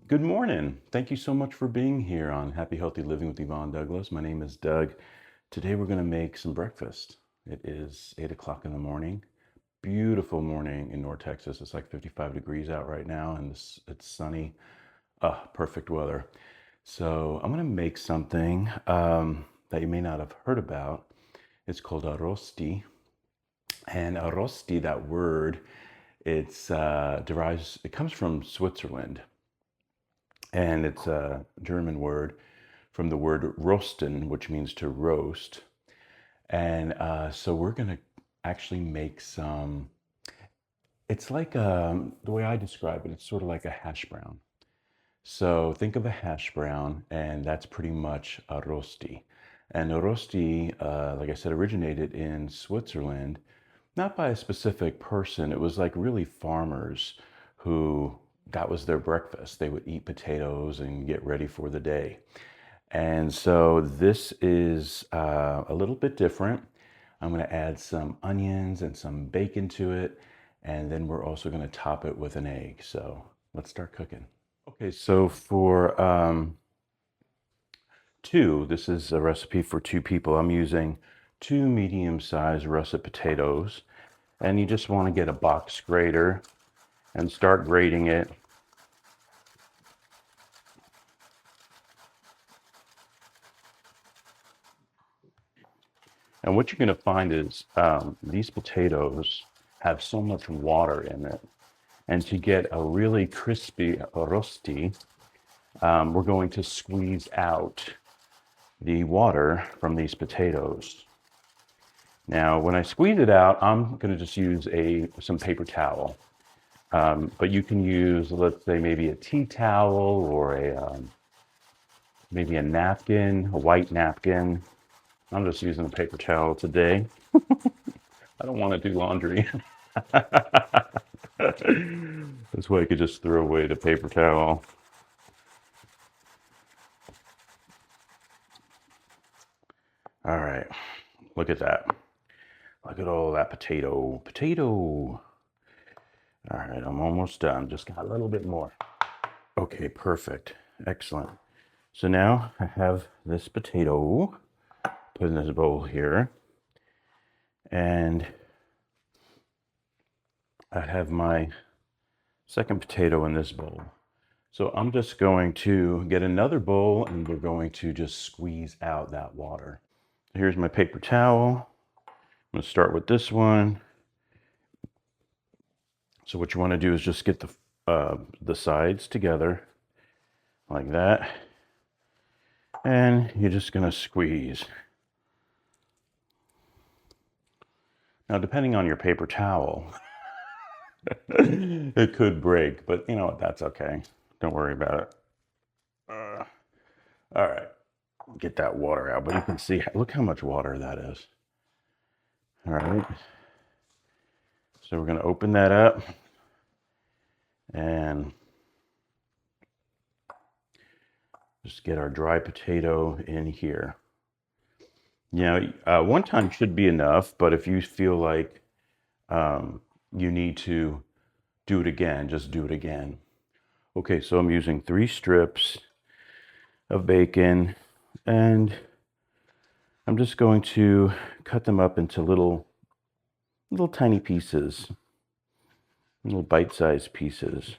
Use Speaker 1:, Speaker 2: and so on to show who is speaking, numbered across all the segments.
Speaker 1: Good morning. Thank you so much for being here on Happy Healthy Living with Yvonne Douglas. My name is Doug. Today we're going to make some breakfast. It is 8 o'clock in the morning. Beautiful morning in North Texas. It's like 55 degrees out right now and it's sunny. Perfect weather. So I'm going to make something that you may not have heard about. It's called a Rösti. And a Rösti, that word, it comes from Switzerland. And it's a German word from the word rosten, which means to roast. And so we're going to actually make some, it's like the way I describe it, it's sort of like a hash brown. So think of a hash brown, and that's pretty much a rosti. And a rosti, like I said, originated in Switzerland, not by a specific person. It was like really farmers who that was their breakfast. They would eat potatoes and get ready for the day. And so this is a little bit different. I'm going to add some onions and some bacon to it. And then we're also going to top it with an egg. So let's start cooking. Okay, so for this is a recipe for two people. I'm using two medium-sized russet potatoes. And you just want to get a box grater and start grating it. And what you're going to find is these potatoes have so much water in it. And to get a really crispy rosti, we're going to squeeze out the water from these potatoes. Now, when I squeeze it out, I'm going to just use some paper towel. But you can use, let's say, maybe a tea towel or maybe a napkin, a white napkin. I'm just using a paper towel today. I don't want to do laundry. This way I could just throw away the paper towel. All right, look at that. Look at all that potato. All right, I'm almost done. Just got a little bit more. Okay, perfect. Excellent. So now I have this potato put in this bowl here. And I have my second potato in this bowl. So I'm just going to get another bowl and we're going to just squeeze out that water. Here's my paper towel. I'm going to start with this one. So what you want to do is just get the sides together like that. And you're just going to squeeze. Now, depending on your paper towel, it could break, but you know what? That's okay. Don't worry about it. All right, get that water out, but you can see, look how much water that is. All right, so we're going to open that up and just get our dry potato in here. You know, one time should be enough, but if you feel like you need to do it again, just do it again. Okay, so I'm using 3 strips of bacon, and I'm just going to cut them up into little tiny pieces, little bite-sized pieces.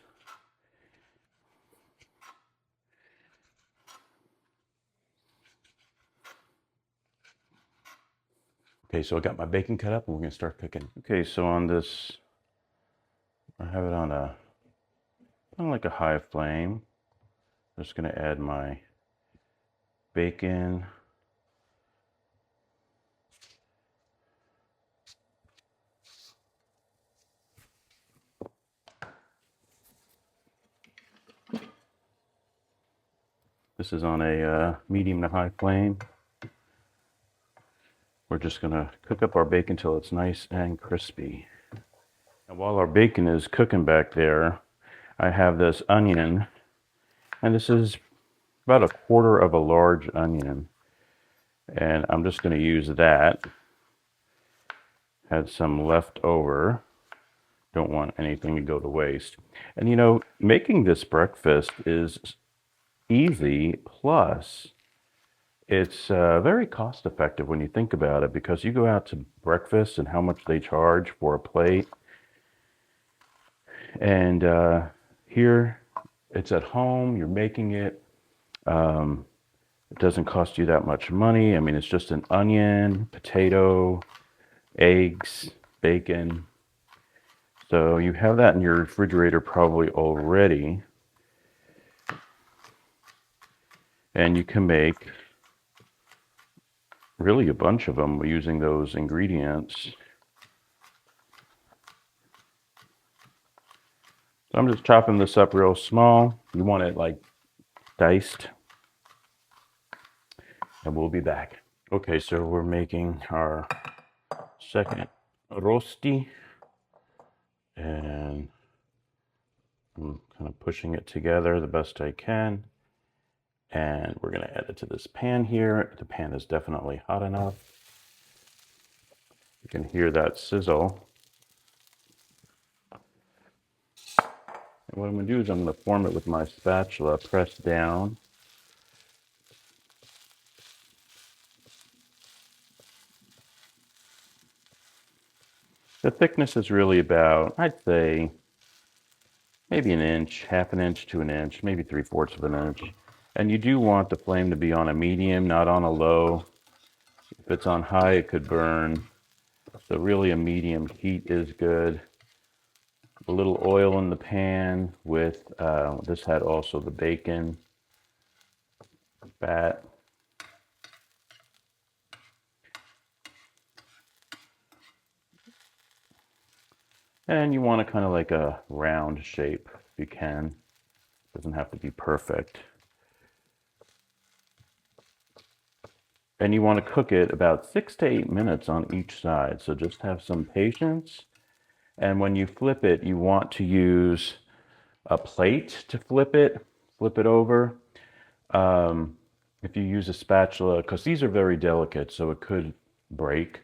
Speaker 1: Okay, so I got my bacon cut up and we're gonna start cooking. Okay, so on this, I have it on like a high flame. I'm just gonna add my bacon. This is on a medium to high flame. We're just gonna cook up our bacon till it's nice and crispy. And while our bacon is cooking back there, I have this onion, and this is about a quarter of a large onion. And I'm just gonna use that. Had some left over Don't want anything to go to waste. And you know, making this breakfast is easy, plus it's very cost effective when you think about it, because you go out to breakfast and how much they charge for a plate. And here it's at home, you're making it. It doesn't cost you that much money. I mean, it's just an onion, potato, eggs, bacon. So you have that in your refrigerator probably already. And you can make really a bunch of them using those ingredients. So I'm just chopping this up real small. You want it like diced. And we'll be back. Okay, so we're making our second Rösti. And I'm kind of pushing it together the best I can. And we're going to add it to this pan here. The pan is definitely hot enough. You can hear that sizzle. And what I'm going to do is I'm going to form it with my spatula, press down. The thickness is really about, I'd say, maybe an inch, half an inch to an inch, maybe 3/4 of an inch. And you do want the flame to be on a medium, not on a low. If it's on high, it could burn. So really a medium heat is good. A little oil in the pan with, this had also the bacon fat. And you want to kind of like a round shape if you can. Doesn't have to be perfect. And you want to cook it about 6 to 8 minutes on each side. So just have some patience. And when you flip it, you want to use a plate to flip it over. If you use a spatula, because these are very delicate, so it could break.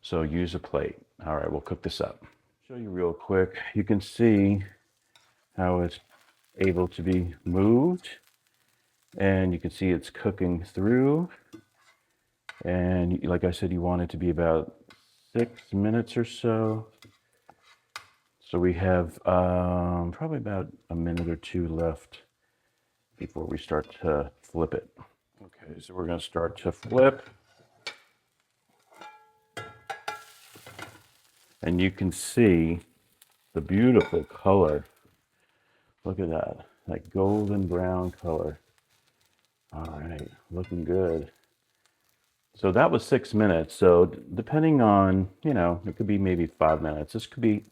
Speaker 1: So use a plate. All right, we'll cook this up. Show you real quick. You can see how it's able to be moved, and you can see it's cooking through. And like I said, you want it to be about 6 minutes or so. So we have probably about a minute or two left before we start to flip it. Okay, so we're going to start to flip. And you can see the beautiful color. Look at that golden brown color. All right, looking good. So that was 6 minutes. So depending on, you know, it could be maybe 5 minutes. This could be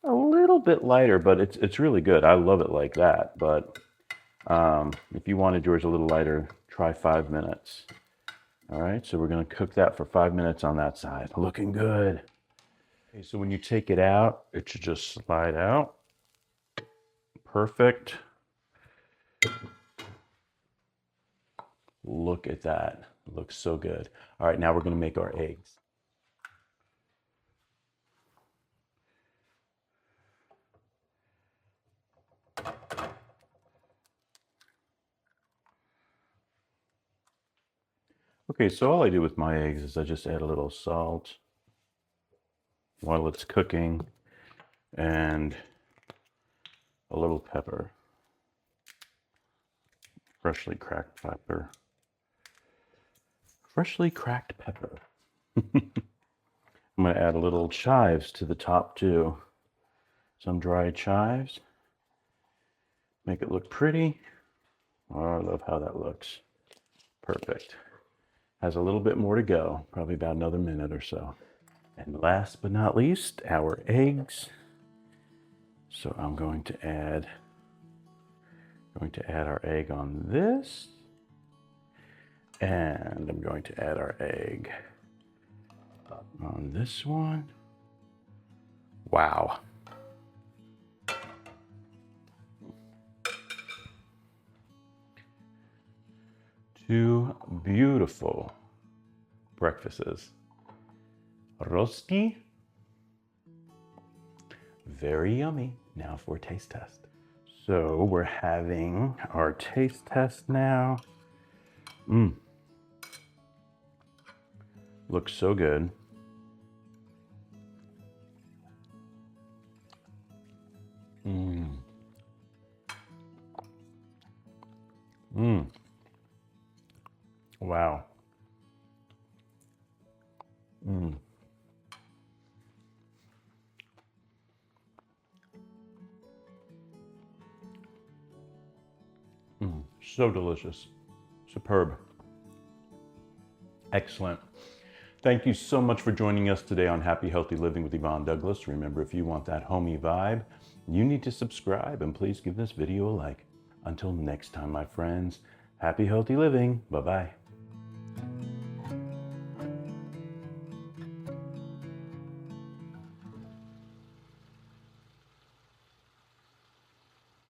Speaker 1: a little bit lighter, but it's really good. I love it like that. But if you wanted yours a little lighter, try 5 minutes. All right, so we're going to cook that for 5 minutes on that side. Looking good. Okay, so when you take it out, it should just slide out. Perfect. Look at that. It looks so good. All right, now we're going to make our eggs. Okay, so all I do with my eggs is I just add a little salt while it's cooking and a little pepper, freshly cracked pepper. Freshly cracked pepper. I'm going to add a little chives to the top too. Some dried chives. Make it look pretty. Oh, I love how that looks. Perfect. Has a little bit more to go, probably about another minute or so. And last but not least, our eggs. So I'm going to add our egg on this. And I'm going to add our egg on this one. Wow. Two beautiful breakfasts. Rösti, Very yummy. Now for a taste test. So we're having our taste test now. Looks so good. Wow. So delicious. Superb. Excellent. Thank you so much for joining us today on Happy Healthy Living with Yvonne Douglas. Remember, if you want that homey vibe, you need to subscribe, and please give this video a like. Until next time, my friends, happy healthy living. Bye-bye.